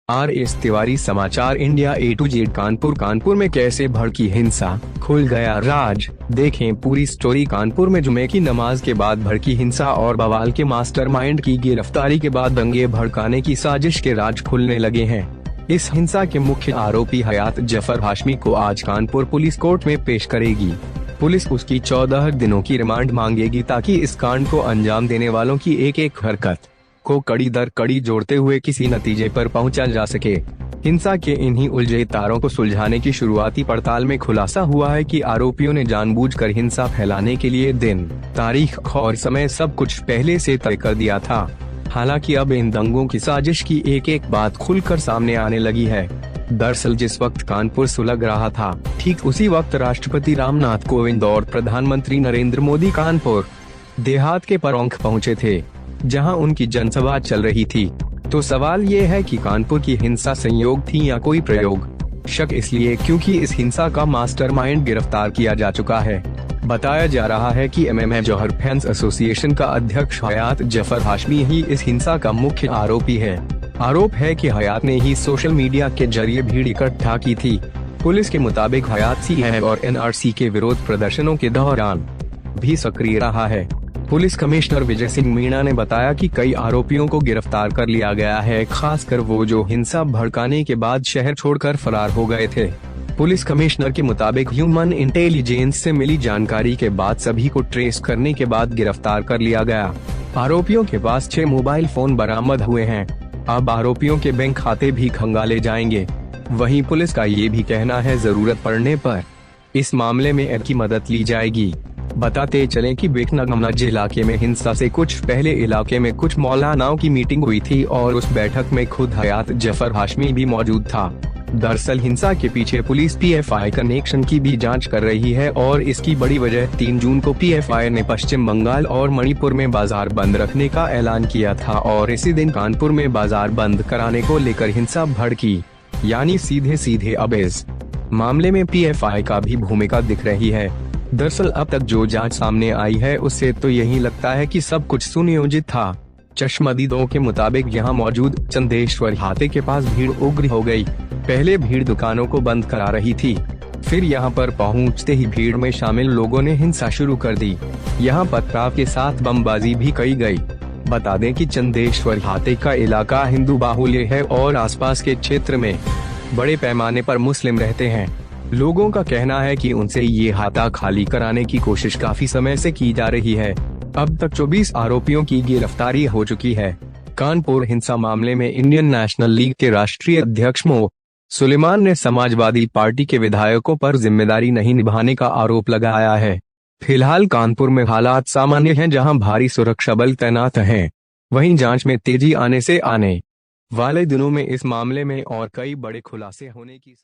RS Tiwari समाचार India A to Z Kanpur में कैसे भड़की हिंसा, खुल गया राज। देखें पूरी स्टोरी। कानपुर में जुमे की नमाज के बाद भड़की हिंसा और बवाल के मास्टरमाइंड की गिरफ्तारी के बाद दंगे भड़काने की साजिश के राज खुलने लगे हैं। इस हिंसा के मुख्य आरोपी हयात जफर हाशमी को आज कानपुर पुलिस कोर्ट में पेश करेगी। पुलिस उसकी 14 दिनों की रिमांड मांगेगी ताकि इस कांड को अंजाम देने वालों की एक एक हरकत को कड़ी दर कड़ी जोड़ते हुए किसी नतीजे पर पहुंचा जा सके। हिंसा के इन्हीं उलझे तारों को सुलझाने की शुरुआती पड़ताल में खुलासा हुआ है कि आरोपियों ने जानबूझकर हिंसा फैलाने के लिए दिन, तारीख और समय सब कुछ पहले से तय कर दिया था। हालांकि अब इन दंगों की साजिश की एक एक बात खुलकर सामने आने लगी है। दरअसल जिस वक्त कानपुर सुलग रहा था, ठीक उसी वक्त राष्ट्रपति रामनाथ कोविंद और प्रधानमंत्री नरेंद्र मोदी कानपुर देहात के परौंख पहुंचे थे, जहां उनकी जनसभा चल रही थी। तो सवाल ये है कि कानपुर की हिंसा संयोग थी या कोई प्रयोग। शक इसलिए क्योंकि इस हिंसा का मास्टरमाइंड गिरफ्तार किया जा चुका है। बताया जा रहा है कि MMA जौहर फैंस एसोसिएशन का अध्यक्ष हयात जफर हाशमी ही इस हिंसा का मुख्य आरोपी है। आरोप है कि हयात ने ही सोशल मीडिया के जरिए भीड़ इकट्ठा की थी। पुलिस के मुताबिक हयात CAA और NRC के विरोध प्रदर्शनों के दौरान भी सक्रिय रहा है। पुलिस कमिश्नर विजय सिंह मीणा ने बताया कि कई आरोपियों को गिरफ्तार कर लिया गया है, खासकर वो जो हिंसा भड़काने के बाद शहर छोड़कर फरार हो गए थे। पुलिस कमिश्नर के मुताबिक ह्यूमन इंटेलिजेंस से मिली जानकारी के बाद सभी को ट्रेस करने के बाद गिरफ्तार कर लिया गया। आरोपियों के पास 6 मोबाइल फोन बरामद हुए हैं। अब आरोपियों के बैंक खाते भी खंगाले जाएंगे। वहीं पुलिस का ये भी कहना है जरूरत पड़ने पर इस मामले में एड की मदद ली जाएगी। बताते चलें कि बेकनगमनज इलाके में हिंसा से कुछ पहले इलाके में कुछ मौलानाओं की मीटिंग हुई थी और उस बैठक में खुद हयात जफर हाशमी भी मौजूद था। दरअसल हिंसा के पीछे पुलिस PFI कनेक्शन की भी जांच कर रही है और इसकी बड़ी वजह 3 जून को PFI ने पश्चिम बंगाल और मणिपुर में बाजार बंद रखने का ऐलान किया था और इसी दिन कानपुर में बाजार बंद कराने को लेकर हिंसा भड़की, यानी सीधे सीधे अब इस मामले में PFI का भी भूमिका दिख रही है। दरअसल अब तक जो जांच सामने आई है उससे तो यही लगता है कि सब कुछ सुनियोजित था। चश्मदीदों के मुताबिक यहाँ मौजूद चंदेश्वर हाते के पास भीड़ उग्र हो गई। पहले भीड़ दुकानों को बंद करा रही थी, फिर यहाँ पर पहुँचते ही भीड़ में शामिल लोगों ने हिंसा शुरू कर दी। यहाँ पथराव के साथ बमबाजी भी की गई। बता दें कि चंदेश्वर हाते का इलाका हिंदू बाहुल्य है और आसपास के क्षेत्र में बड़े पैमाने पर मुस्लिम रहते हैं। लोगों का कहना है कि उनसे ये हाता खाली कराने की कोशिश काफी समय से की जा रही है। अब तक 24 आरोपियों की गिरफ्तारी हो चुकी है। कानपुर हिंसा मामले में इंडियन नेशनल लीग के राष्ट्रीय अध्यक्ष मो सुलेमान ने समाजवादी पार्टी के विधायकों पर जिम्मेदारी नहीं निभाने का आरोप लगाया है। फिलहाल कानपुर में हालात सामान्य हैं, जहां भारी सुरक्षा बल तैनात हैं। वहीं जांच में तेजी आने से आने वाले दिनों में इस मामले में और कई बड़े खुलासे होने की